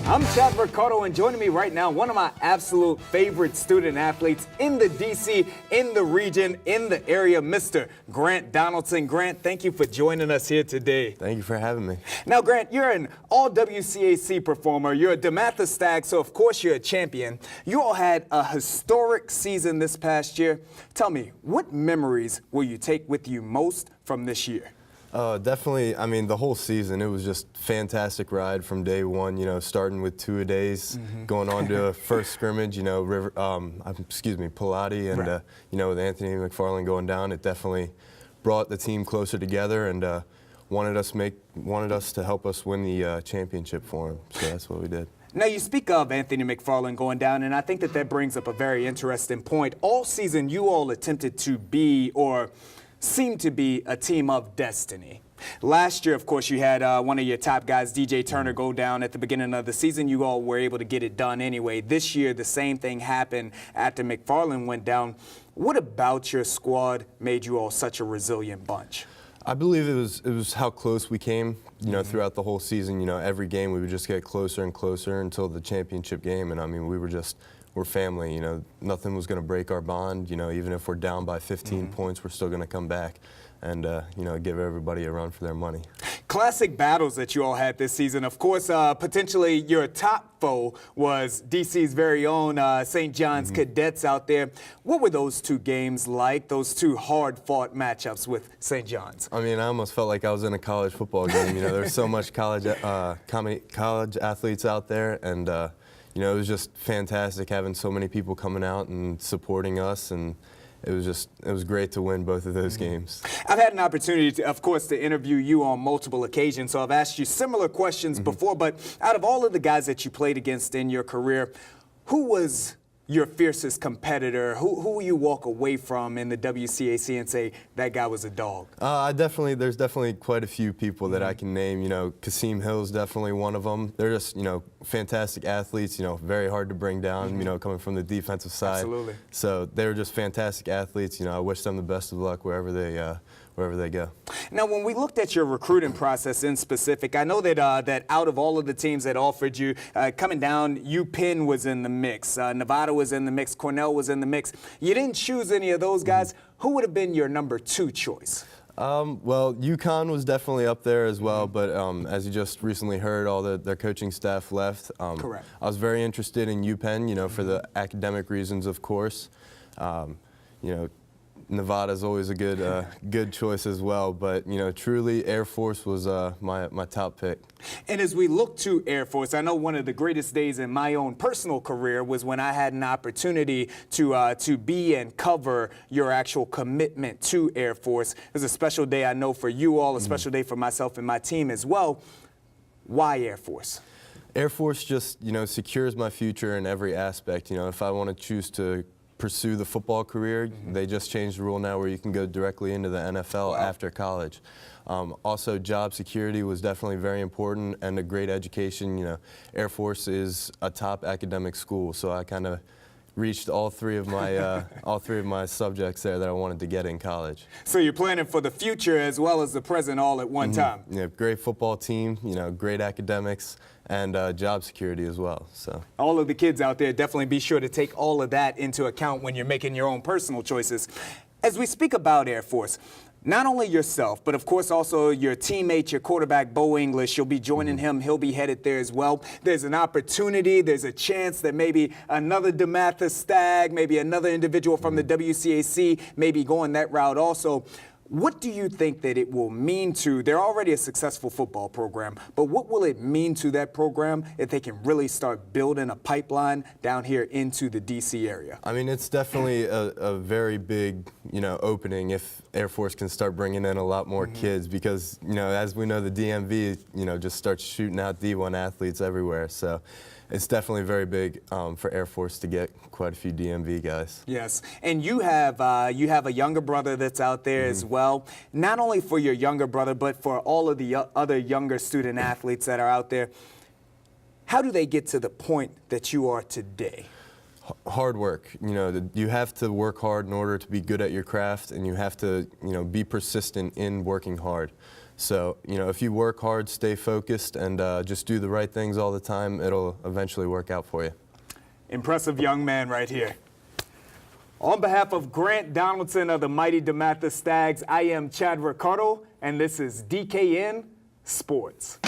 I'm Chad Ricardo, and joining me right now, one of my absolute favorite student athletes in the DC, in the region, in the area, Mr. Grant Donaldson. Grant, thank you for joining us here today. Thank you for having me. Now, Grant, you're an all-WCAC performer. You're a Dematha Stag, so of course you're a champion. You all had a historic season this past year. Tell me, what memories will you take with you most from this year? Definitely, I mean, the whole season, it was just fantastic ride from day one, you know, starting with two-a-days, going on to a first scrimmage, you know, Pilati, and, you know, with Anthony McFarland going down, it definitely brought the team closer together and wanted us to help us win the championship for him, so that's what we did. Now, you speak of Anthony McFarland going down, and I think that brings up a very interesting point. All season, you all attempted to be, or seem to be, a team of destiny. Last year, of course, you had one of your top guys, DJ Turner, go down at the beginning of the season. You all were able to get it done anyway. This year, the same thing happened after McFarland went down. What about your squad made you all such a resilient bunch? I believe it was how close we came, you know, throughout the whole season. You know, every game we would just get closer and closer until the championship game. And I mean, we're family, you know, nothing was going to break our bond. You know, even if we're down by 15 points, we're still going to come back and, you know, give everybody a run for their money. Classic battles that you all had this season. Of course, potentially your top foe was DC's very own St. John's Cadets out there. What were those two games like, those two hard-fought matchups with St. John's? I mean, I almost felt like I was in a college football game. You know, there's so much college athletes out there, and you know, it was just fantastic having so many people coming out and supporting us, and it was great to win both of those games. I've had an opportunity, to, of course, to interview you on multiple occasions, so I've asked you similar questions before, but out of all of the guys that you played against in your career, who was your fiercest competitor? Who will you walk away from in the WCAC and say, that guy was a dog? There's definitely quite a few people that I can name. You know, Kasim Hill's definitely one of them. They're just, you know, fantastic athletes, you know, very hard to bring down, you know, coming from the defensive side. Absolutely. So they're just fantastic athletes. You know, I wish them the best of luck wherever they go. Now, when we looked at your recruiting process in specific, I know that that out of all of the teams that offered you, coming down, UPenn was in the mix, Nevada was in the mix, Cornell was in the mix. You didn't choose any of those guys. Who would have been your number 2 choice? Well, UConn was definitely up there as well, but as you just recently heard, all their coaching staff left. Correct. I was very interested in UPenn, you know, for the academic reasons, of course. You know, Nevada's always a good choice as well, but you know, truly Air Force was my top pick. And as we look to Air Force, I know one of the greatest days in my own personal career was when I had an opportunity to be and cover your actual commitment to Air Force. It was a special day, I know, for you all, a special day for myself and my team as well. Why Air Force? Air Force just, you know, secures my future in every aspect. You know, if I want to choose to pursue the football career, they just changed the rule now where you can go directly into the NFL after college. Also, job security was definitely very important, and a great education. You know, Air Force is a top academic school, so I kind of reached all three of my subjects there that I wanted to get in college. So you're planning for the future as well as the present all at one time. Yeah, great football team, you know, great academics, and job security as well. So all of the kids out there, definitely be sure to take all of that into account when you're making your own personal choices. As we speak about Air Force, not only yourself, but of course also your teammate, your quarterback, Bo English, you'll be joining him. He'll be headed there as well. There's an opportunity, there's a chance that maybe another Dematha Stag, maybe another individual from the WCAC may be going that route also. What do you think that it will mean to, they're already a successful football program, but what will it mean to that program if they can really start building a pipeline down here into the DC area? I mean, it's definitely a very big, you know, opening if Air Force can start bringing in a lot more kids, because, you know, as we know, the DMV, you know, just starts shooting out D1 athletes everywhere. So it's definitely very big for Air Force to get quite a few DMV guys. Yes, and you have a younger brother that's out there as well. Not only for your younger brother, but for all of the other younger student athletes that are out there. How do they get to the point that you are today? Hard work. You know, you have to work hard in order to be good at your craft, and you have to, you know, be persistent in working hard. So, you know, if you work hard, stay focused, and just do the right things all the time, it'll eventually work out for you. Impressive young man right here. On behalf of Grant Donaldson of the mighty Dematha Stags, I am Chad Ricardo, and this is DKN Sports.